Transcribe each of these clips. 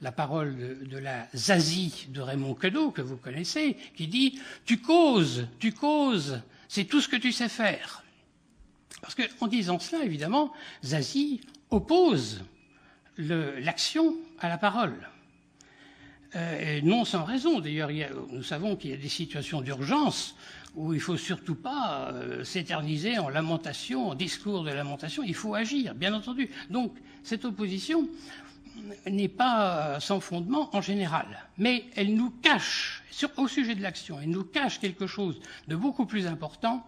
la parole de la Zazie de Raymond Queneau, que vous connaissez, qui dit « Tu causes, c'est tout ce que tu sais faire ». Parce qu'en disant cela, évidemment, Zazie oppose l'action à la parole. Et non sans raison. D'ailleurs, nous savons qu'il y a des situations d'urgence où il ne faut surtout pas s'éterniser en lamentation, en discours de lamentation. Il faut agir, bien entendu. Donc, cette opposition n'est pas sans fondement en général. Mais elle nous cache, au sujet de l'action, elle nous cache quelque chose de beaucoup plus important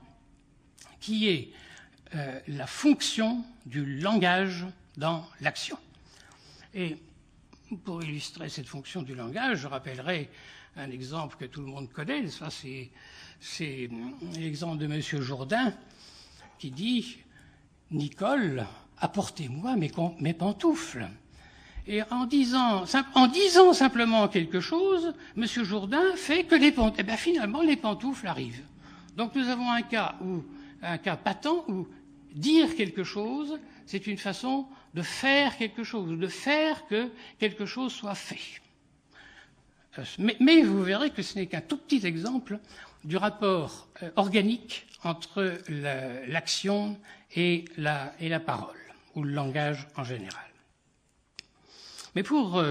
qui est la fonction du langage dans l'action. Et pour illustrer cette fonction du langage, je rappellerai un exemple que tout le monde connaît. Ça, c'est l'exemple de M. Jourdain qui dit « Nicole, apportez-moi mes pantoufles ». Et en disant simplement quelque chose, M. Jourdain fait que finalement, les pantoufles arrivent. Donc nous avons un cas patent où dire quelque chose, c'est une façon de faire quelque chose, ou de faire que quelque chose soit fait. Mais vous verrez que ce n'est qu'un tout petit exemple du rapport organique entre l'action et la parole, ou le langage en général. Mais pour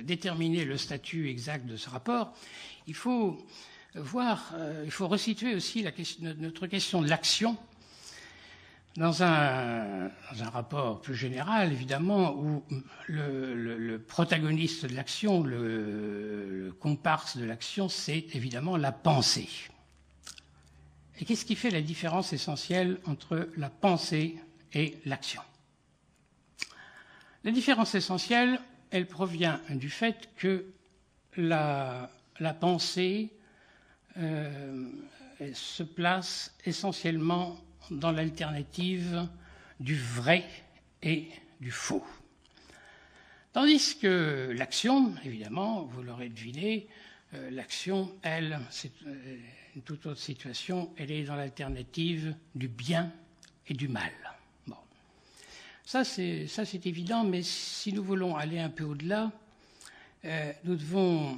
déterminer le statut exact de ce rapport, il faut resituer aussi notre question de l'action dans un rapport plus général, évidemment, où le protagoniste de l'action, le comparse de l'action, c'est évidemment la pensée. Et qu'est-ce qui fait la différence essentielle entre la pensée et l'action ? La différence essentielle, elle provient du fait que la pensée se place essentiellement dans l'alternative du vrai et du faux. Tandis que l'action, évidemment, vous l'aurez deviné, l'action, elle, c'est une toute autre situation, elle est dans l'alternative du bien et du mal. Bon. Ça, c'est évident, mais si nous voulons aller un peu au-delà, nous devons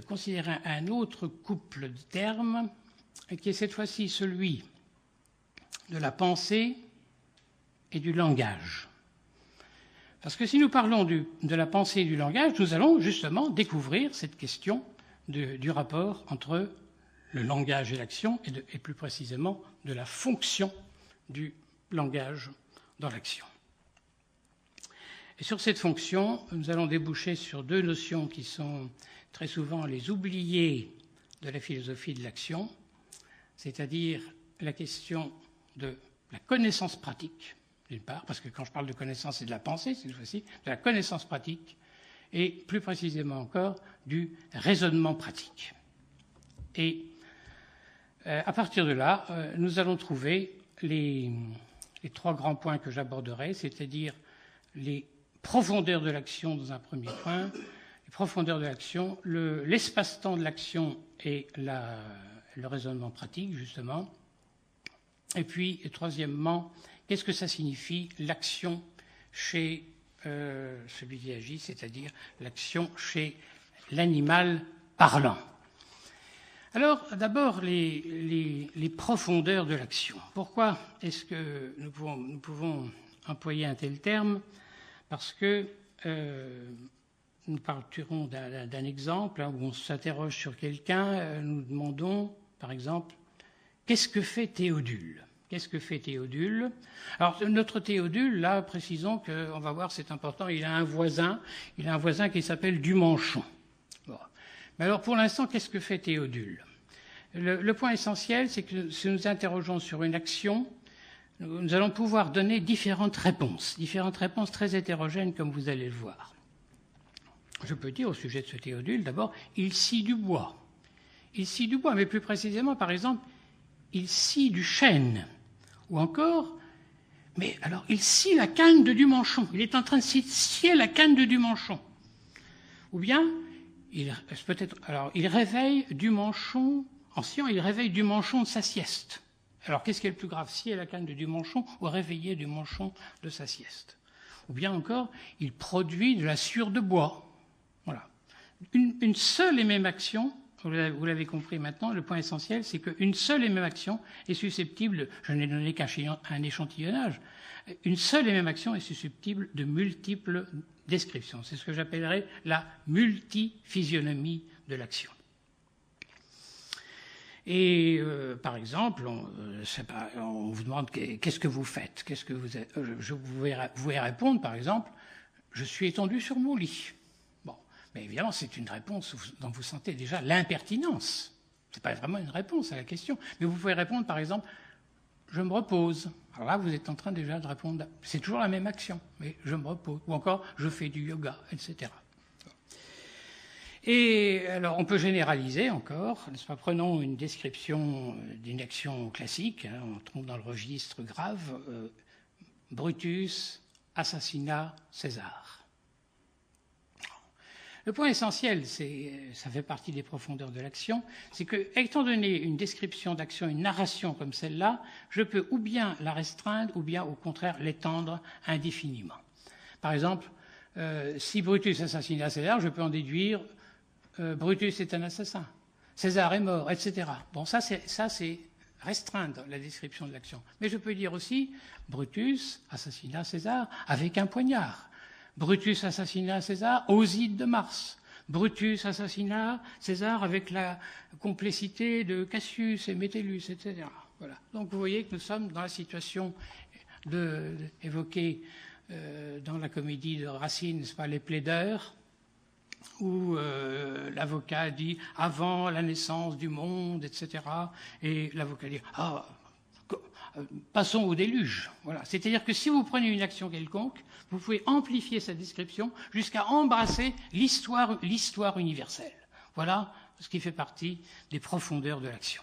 considérer un autre couple de termes, qui est cette fois-ci celui de la pensée et du langage. Parce que si nous parlons de la pensée et du langage, nous allons justement découvrir cette question du rapport entre le langage et l'action, et plus précisément de la fonction du langage dans l'action. Et sur cette fonction, nous allons déboucher sur deux notions qui sont très souvent les oubliées de la philosophie de l'action, c'est-à-dire la question de la connaissance pratique, d'une part, parce que quand je parle de connaissance, c'est de la pensée, cette fois-ci, de la connaissance pratique, et plus précisément encore, du raisonnement pratique. Et à partir de là, nous allons trouver les trois grands points que j'aborderai, c'est-à-dire les profondeurs de l'action dans un premier point, les profondeurs de l'action, l'espace-temps de l'action et le raisonnement pratique, justement. Et puis, troisièmement, qu'est-ce que ça signifie, l'action chez celui qui agit, c'est-à-dire l'action chez l'animal parlant. Alors, d'abord, les profondeurs de l'action. Pourquoi est-ce que nous pouvons employer un tel terme ? Parce que nous partirons d'un exemple où on s'interroge sur quelqu'un, nous demandons, par exemple, qu'est-ce que fait Théodule ? Qu'est-ce que fait Théodule ? Alors, notre Théodule, là, précisons qu'on va voir, c'est important, il a un voisin qui s'appelle Dumanchon. Bon. Mais alors, pour l'instant, qu'est-ce que fait Théodule ? Le point essentiel, c'est que si nous interrogeons sur une action, nous allons pouvoir donner différentes réponses très hétérogènes, comme vous allez le voir. Je peux dire au sujet de ce Théodule, d'abord, il scie du bois. Il scie du bois, mais plus précisément, par exemple, il scie du chêne. Ou encore, mais alors, il scie la canne de Dumanchon. Il est en train de scier la canne de Dumanchon. Ou bien, il réveille Dumanchon, en sciant, il réveille Dumanchon de sa sieste. Alors, qu'est-ce qui est le plus grave, scier la canne de Dumanchon ou réveiller Dumanchon de sa sieste ? Ou bien encore, il produit de la sciure de bois. Une seule et même action, vous l'avez compris maintenant, le point essentiel, c'est qu'une seule et même action est susceptible, je n'ai donné qu'un échantillonnage, une seule et même action est susceptible de multiples descriptions. C'est ce que j'appellerais la multiphysionomie de l'action. Et par exemple, on vous demande qu'est-ce que vous faites, vous pouvez répondre par exemple, je suis étendu sur mon lit. Bon, mais évidemment c'est une réponse dont vous sentez déjà l'impertinence. C'est pas vraiment une réponse à la question, mais vous pouvez répondre par exemple, je me repose. Alors là, vous êtes en train déjà de répondre, c'est toujours la même action, mais je me repose, ou encore je fais du yoga, etc. Et alors, on peut généraliser encore, n'est-ce pas? Prenons une description d'une action classique, hein, on tombe dans le registre grave, Brutus, assassinat, César. Le point essentiel, ça fait partie des profondeurs de l'action, c'est que, étant donné une description d'action, une narration comme celle-là, je peux ou bien la restreindre, ou bien au contraire l'étendre indéfiniment. Par exemple, si Brutus assassinat César, je peux en déduire Brutus est un assassin, César est mort, etc. Bon, ça c'est restreindre la description de l'action. Mais je peux dire aussi Brutus assassinat César avec un poignard. Brutus assassinat César aux Ides de Mars. Brutus assassinat César avec la complicité de Cassius et Métellus, etc. Voilà. Donc vous voyez que nous sommes dans la situation évoquée dans la comédie de Racine, n'est-ce pas, Les Plaideurs, où l'avocat dit « avant la naissance du monde », etc. Et l'avocat dit « ah, passons au déluge ». Voilà. C'est-à-dire que si vous prenez une action quelconque, vous pouvez amplifier sa description jusqu'à embrasser l'histoire universelle. Voilà ce qui fait partie des profondeurs de l'action.